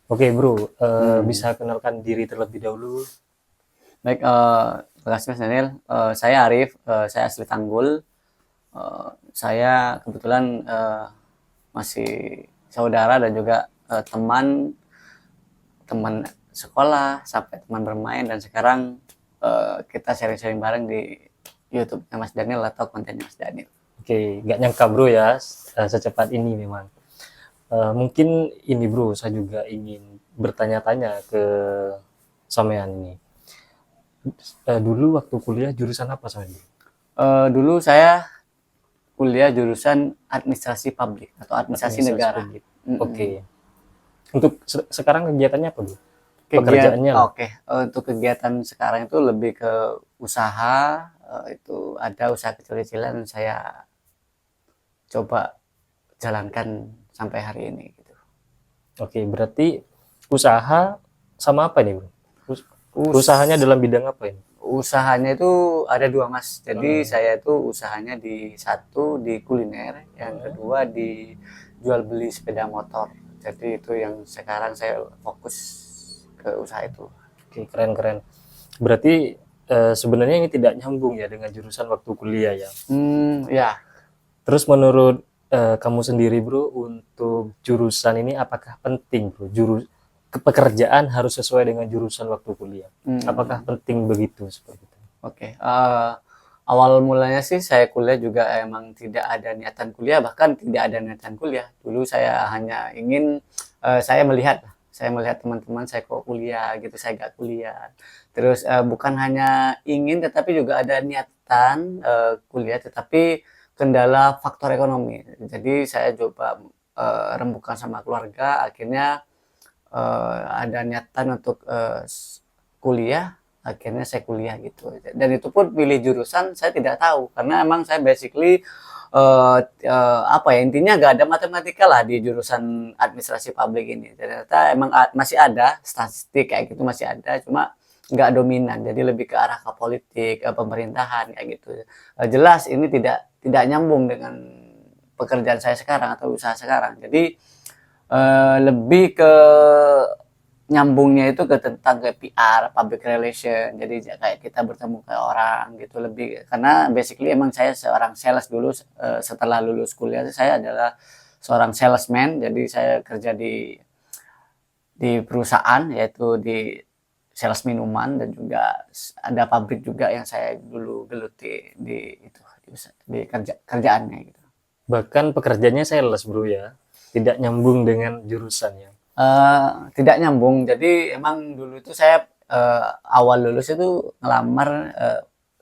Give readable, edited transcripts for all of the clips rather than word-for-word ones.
Oke bro, bisa kenalkan diri terlebih dahulu. Baik, terima kasih Mas Daniel. Saya Arif, saya asli Tanggul. Saya kebetulan masih saudara dan juga teman teman sekolah sampai teman bermain dan sekarang kita sharing-sharing bareng di YouTube-nya Mas Daniel atau kontennya Mas Daniel. Oke, nggak nyangka bro ya, secepat ini memang. Mungkin ini bro, saya juga ingin bertanya-tanya ke sampean ini. Dulu waktu kuliah jurusan apa sampean? Dulu saya kuliah jurusan administrasi publik atau administrasi Administrasi negara. publik. Mm-mm. Oke. Untuk sekarang kegiatannya apa bro? Kegiatan Pekerjaannya lah. oke, untuk kegiatan sekarang itu lebih ke usaha, itu ada usaha kecil-kecilan saya coba jalankan sampai hari ini gitu. Oke, berarti usaha sama apa nih bro? Usahanya Us dalam bidang apa ini? Usahanya itu ada 2 Mas. Jadi Hmm. saya itu usahanya di satu di kuliner, yang Hmm. kedua di jual beli sepeda motor. Jadi itu yang sekarang saya fokus ke usaha itu. Oke, keren-keren. Berarti sebenarnya ini tidak nyambung ya dengan jurusan waktu kuliah ya. Ya. Terus menurut kamu sendiri bro, untuk jurusan ini apakah penting bro? Pekerjaan harus sesuai dengan jurusan waktu kuliah. Apakah Mmm. penting begitu seperti itu? Oke, awal mulanya sih saya kuliah juga emang tidak ada niatan kuliah, bahkan tidak ada niatan kuliah. Dulu saya hanya ingin, saya melihat teman-teman saya kok kuliah gitu, saya nggak kuliah. Terus, bukan hanya ingin tetapi juga ada niatan, kuliah tetapi kendala faktor ekonomi. Jadi saya coba, rembukan sama keluarga, akhirnya ada niatan untuk kuliah, akhirnya saya kuliah gitu. Dan itu pun pilih jurusan saya tidak tahu karena emang saya basically apa ya, intinya nggak ada matematika lah di jurusan administrasi publik ini. Ternyata emang masih ada statistik kayak gitu, masih ada, cuma nggak dominan. Jadi lebih ke arah ke politik, pemerintahan kayak gitu. Jelas ini tidak nyambung dengan pekerjaan saya sekarang atau usaha sekarang. Jadi lebih ke nyambungnya itu ke tentang ke PR, public relation. Jadi kayak kita bertemu ke orang gitu lebih karena basically emang saya seorang sales dulu setelah lulus kuliah saya adalah seorang salesman. Jadi saya kerja di perusahaan yaitu di sales minuman dan juga ada pabrik juga yang saya dulu geluti di itu di kerjaannya gitu. Bahkan pekerjaannya sales bro ya, tidak nyambung dengan jurusannya. Tidak nyambung. Jadi emang dulu itu saya, awal lulus itu ngelamar,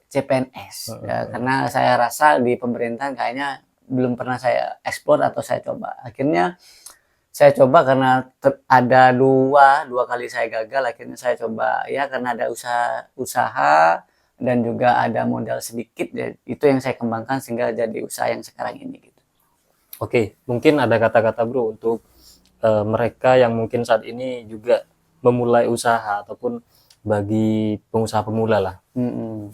CPNS, ya karena saya rasa di pemerintahan kayaknya belum pernah saya explore atau saya coba. Akhirnya saya coba karena ada dua kali saya gagal, akhirnya saya coba ya karena ada usaha dan juga ada modal sedikit ya, itu yang saya kembangkan sehingga jadi usaha yang sekarang ini gitu. Oke, mungkin ada kata-kata bro untuk mereka yang mungkin saat ini juga memulai usaha ataupun bagi pengusaha pemula lah.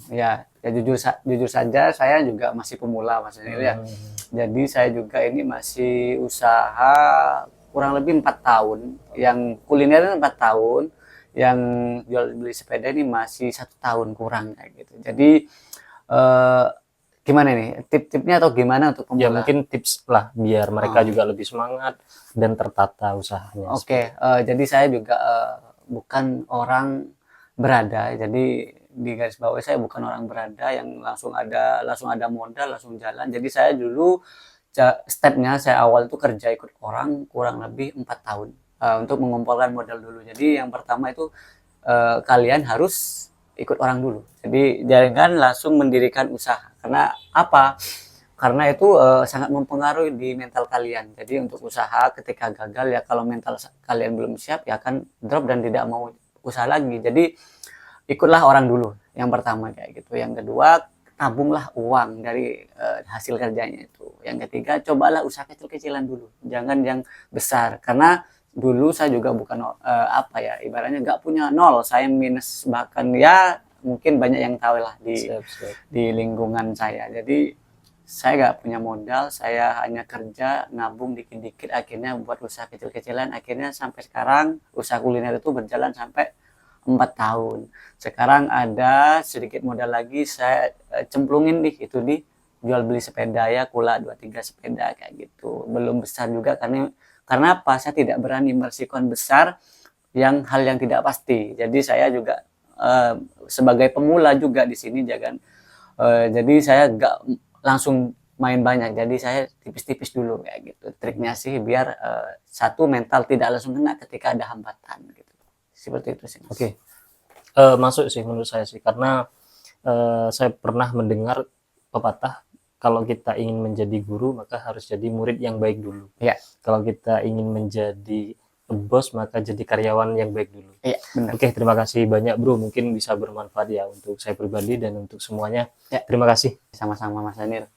Ya jujur saja saya juga masih pemula Mas Daniel ya. Hmm. Jadi saya juga ini masih usaha kurang lebih 4 tahun, yang kuliner 4 tahun, yang jual beli sepeda ini masih 1 tahun kurang kayak gitu. Jadi eh, gimana nih tip-tipnya atau gimana untuk Ya pemula? mungkin tips lah biar mereka Oh, juga lebih semangat dan tertata usahanya oke, seperti itu. jadi saya juga bukan orang berada, jadi di garis bawah saya bukan orang berada yang langsung ada modal langsung jalan. Jadi saya dulu stepnya saya awal itu kerja ikut orang kurang lebih 4 tahun untuk mengumpulkan modal dulu. Jadi yang pertama itu kalian harus ikut orang dulu. Jadi jangan langsung mendirikan usaha. Karena apa? Karena itu sangat mempengaruhi di mental kalian. Jadi untuk usaha ketika gagal ya kalau mental kalian belum siap ya akan drop dan tidak mau usaha lagi. Jadi ikutlah orang dulu yang pertama kayak gitu. Yang kedua tabunglah uang dari hasil kerjanya itu. Yang ketiga cobalah usaha kecil-kecilan dulu, jangan yang besar karena dulu saya juga bukan apa ya ibaratnya nggak punya nol, saya minus bahkan ya mungkin banyak yang tahu lah di Siap, siap. di lingkungan saya. Jadi saya nggak punya modal, saya hanya kerja nabung dikit-dikit, akhirnya buat usaha kecil-kecilan, akhirnya sampai sekarang usaha kuliner itu berjalan sampai 4 tahun. Sekarang ada sedikit modal lagi, saya cemplungin itu di jual beli sepeda ya, kula 2-3 sepeda kayak gitu. Belum besar juga karena apa? Saya tidak berani bersikuan besar hal yang tidak pasti. Jadi saya juga sebagai pemula juga di sini jangan jadi saya nggak langsung main banyak. Jadi saya tipis-tipis dulu kayak gitu. Triknya sih biar satu mental tidak langsung kena ketika ada hambatan gitu. Seperti itu sih, Mas. Oke. Masuk sih menurut saya sih, karena saya pernah mendengar pepatah, kalau kita ingin menjadi guru maka harus jadi murid yang baik dulu. Iya. Kalau kita ingin menjadi bos maka jadi karyawan yang baik dulu. Iya, benar. Oke, terima kasih banyak bro, mungkin bisa bermanfaat ya untuk saya pribadi dan untuk semuanya. Ya. Terima kasih. Sama-sama Mas Danir.